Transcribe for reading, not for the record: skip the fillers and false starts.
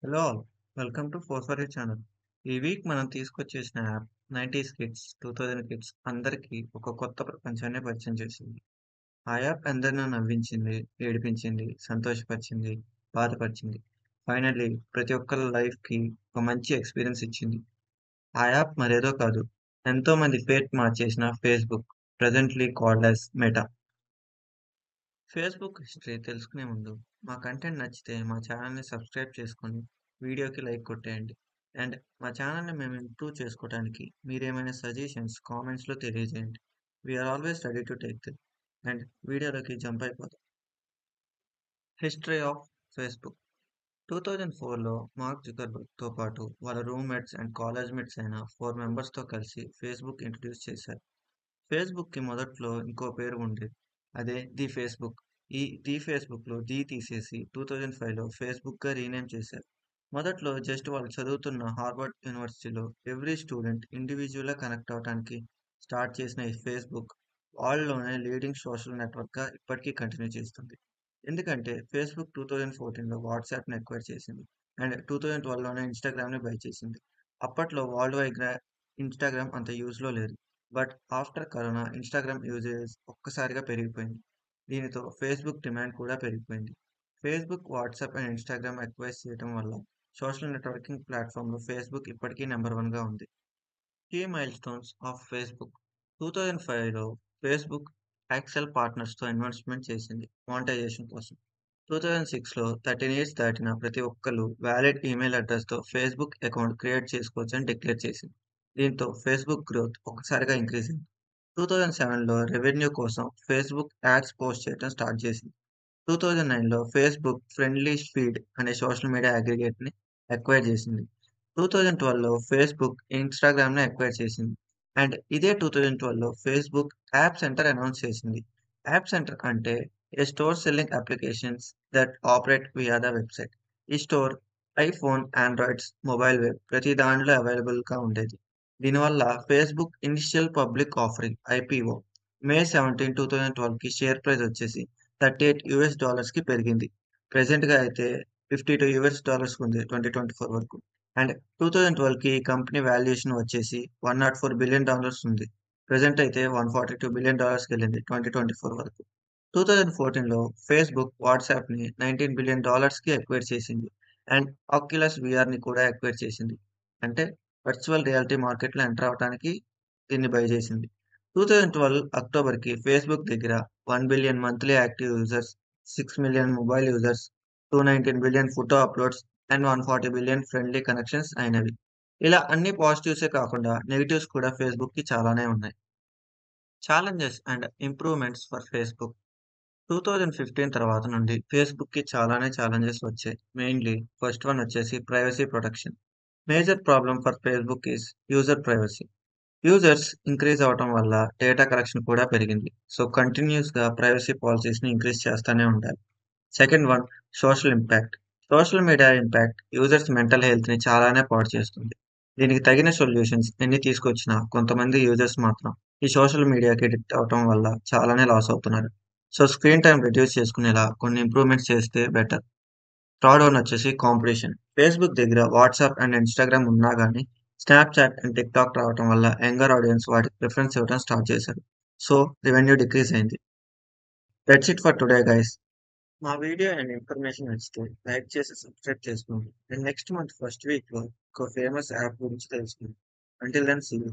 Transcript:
Hello all, welcome to four for you channel. ఈ week మనం తీసుకొచ్చేసిన app 90s kids 2000 kids అందరికీ ఒక కొత్త ప్రపంచాన్ని పరిచయం చేసింది. ఆ యాప్ అందరిని నవ్వించింది, ఏడిపించింది, సంతోషపరిచింది, బాధపరిచింది. ఫైనల్లీ ప్రతి ఒక్కరి లైఫ్కి ఒక మంచి ఎక్స్పీరియన్స్ ఇచ్చింది. ఆ యాప్ మరేదో కాదు, ఎంతో మంది ఫేట్ మార్చేసిన Facebook, presently called as Meta. Facebook history తెలుసుకునే ముందు, మా కంటెంట్ నచ్చితే మా ఛానల్‌ని సబ్స్క్రైబ్ చేసుకొని, వీడియోకి లైక్ కొట్టేయండి. అండ్ మా ఛానల్‌ని మేము ఇంప్రూవ్ చేసుకోవడానికి మీరేమైనా సజెషన్స్ కామెంట్స్‌లో తెలియజేయండి. We are always ready to take them. And వీడియోలోకి జంప్ అయిపోదాం. History of Facebook. 2004లో మార్క్ జుకర్బర్గ్‌తో పాటు వాళ్ళ రూమ్‌మేట్స్ అండ్ కాలేజ్ మేట్స్ అయిన 4 మెంబర్స్‌తో కలిసి ఫేస్‌బుక్ ఇంట్రొడ్యూస్ చేశారు. ఫేస్‌బుక్‌కి మొదట్లో ఇంకో పేరు ఉండేది. అదే ది ఫేస్‌బుక్. ఈ ది ఫేస్‌బుక్‌లో 'ది' తీసేసి 2005లో ఫేస్‌బుక్‌గా రీనేమ్ చేశారు. మొదట్లో జస్ట్ వాళ్ళు చదువుతున్న హార్వర్డ్ యూనివర్సిటీలో ఎవ్రీ స్టూడెంట్ ఇండివిడ్యువల్‌గా కనెక్ట్ అవ్వటానికి స్టార్ట్ చేసిన ఈ ఫేస్‌బుక్ వరల్డ్‌లోనే లీడింగ్ సోషల్ నెట్వర్క్‌గా ఇప్పటికీ కంటిన్యూ చేస్తుంది. ఎందుకంటే ఫేస్‌బుక్ 2014లో వాట్సాప్‌ని అక్వైర్ చేసింది. అండ్ 2012లోనే ఇన్‌స్టాగ్రామ్‌ని బై చేసింది. అప్పట్లో వరల్డ్ వైడ్‌గా ఇన్‌స్టాగ్రామ్ అంత యూజ్‌లో లేదు. But after corona Instagram usage ఒక్కసారిగా పెరిగిపోయింది. దీనితో ఫేస్‌బుక్ డిమాండ్ కూడా పెరిగిపోయింది. ఫేస్‌బుక్, వాట్సాప్ అండ్ ఇన్‌స్టాగ్రామ్ అక్వైర్ చేయడం వల్ల సోషల్ నెట్వర్కింగ్ ప్లాట్‌ఫామ్‌లో ఫేస్‌బుక్ ఇప్పటికీ నంబర్ వన్‌గా ఉంది. Key milestones of Facebook. 2005లో Facebook Accel పార్ట్నర్స్‌తో ఇన్వెస్ట్‌మెంట్ చేసింది మానిటైజేషన్ కోసం. 2006లో 13 ఇయర్స్ దాటిన ప్రతి ఒక్కళ్ళు వ్యాలిడ్ ఈమెయిల్ అడ్రెస్‌తో ఫేస్‌బుక్ అకౌంట్ క్రియేట్ చేసుకోవచ్చని డిక్లేర్ చేసింది. దీంతో ఫేస్‌బుక్ గ్రోత్ ఒక్కసారిగా ఇంక్రీజ్ అయింది. 2007లో రెవెన్యూ కోసం ఫేస్‌బుక్ యాడ్స్ పోస్ట్ చేయడం స్టార్ట్ చేసింది. 2009లో ఫేస్‌బుక్ ఫ్రెండ్లీ ఫీడ్ అనే సోషల్ మీడియా అగ్రిగేట్‌ని అక్వైర్ చేసింది. 2012లో ఫేస్‌బుక్ ఇన్‌స్టాగ్రామ్‌ని అక్వైర్ చేసింది. అండ్ ఇదే 2012లో ఫేస్‌బుక్ యాప్ సెంటర్ అనౌన్స్ చేసింది. యాప్ సెంటర్ అంటే a store selling applications that operate via the website. ఈ store iPhone, androids, mobile web ప్రతి దాంట్లో అవైలబుల్‌గా ఉండేది. దీనివల్ల Facebook initial public offering IPO May 17, 2012కి షేర్ ప్రైస్ వచ్చేసి $38 పెరిగింది. ప్రెజెంట్‌గా అయితే $52 ఉంది 2024 వరకు. అండ్ 2012కి ఈ కంపెనీ వాల్యుయేషన్ వచ్చేసి $104 బిలియన్ ఉంది. ప్రెజెంట్ అయితే $142 బిలియన్ కెళ్ళింది 2024 వరకు. 2014లో ఫేస్‌బుక్ వాట్సాప్‌ని $19 బిలియన్ అక్వైర్ చేసింది. అండ్ ఆక్యులస్ వీఆర్‌ని కూడా అక్వైర్ చేసింది. అంటే వర్చువల్ రియాలిటీ మార్కెట్‌లో ఎంటర్ అవ్వటానికి దీన్ని బై చేసింది. 2012 అక్టోబర్‌కి ఫేస్‌బుక్ దగ్గర 1 billion monthly active users, 6 million mobile users, 219 billion photo uploads and 140 billion friendly connections అయినవి. ఇలా అన్ని పాజిటివ్సే కాకుండా నెగెటివ్స్ కూడా ఫేస్‌బుక్‌కి చాలానే ఉన్నాయి. Challenges and improvements for Facebook. 2015 తర్వాత నుండి ఫేస్‌బుక్‌కి చాలానే ఛాలెంజెస్ వచ్చాయి. మెయిన్‌లీ ఫస్ట్ వన్ వచ్చేసి privacy protection. Major problem for Facebook is user privacy. Users increase అవ్వటం వల్ల డేటా కలెక్షన్ కూడా పెరిగింది. సో కంటిన్యూస్‌గా ప్రైవసీ పాలిసీస్‌ని ఇంక్రీజ్ చేస్తానే ఉండాలి. Second one social impact. Social media impact users mental హెల్త్‌ని చాలానే పాడు చేస్తుంది. దీనికి తగిన సొల్యూషన్స్ ఎన్ని తీసుకొచ్చినా కొంతమంది యూజర్స్ మాత్రం ఈ సోషల్ మీడియాకి అడిక్ట్ అవ్వటం వల్ల చాలానే లాస్ అవుతున్నారు. సో స్క్రీన్ టైమ్ రెడ్యూస్ చేసుకునేలా కొన్ని ఇంప్రూవ్‌మెంట్స్ చేస్తే బెటర్. థర్డ్ వన్ వచ్చేసి కాంపిటీషన్. ఫేస్‌బుక్ దగ్గర వాట్సాప్ అండ్ ఇన్‌స్టాగ్రామ్ ఉన్నా గానీ స్నాప్‌చాట్ అండ్ టిక్‌టాక్ రావటం వల్ల యంగర్ ఆడియన్స్ వాటికి ప్రిఫరెన్స్ ఇవ్వడం స్టార్ట్ చేశారు. సో రెవెన్యూ డిక్రీజ్ అయింది. That's it for today guys. మా వీడియో అండ్ ఇన్ఫర్మేషన్ నచ్చితే లైక్ చేసి సబ్స్క్రైబ్ చేసుకోండి. అండ్ నెక్స్ట్ మంత్ ఫస్ట్ వీక్లో ఒక ఫేమస్ యాప్ గురించి తెలుసుకుందాం. Until then see you.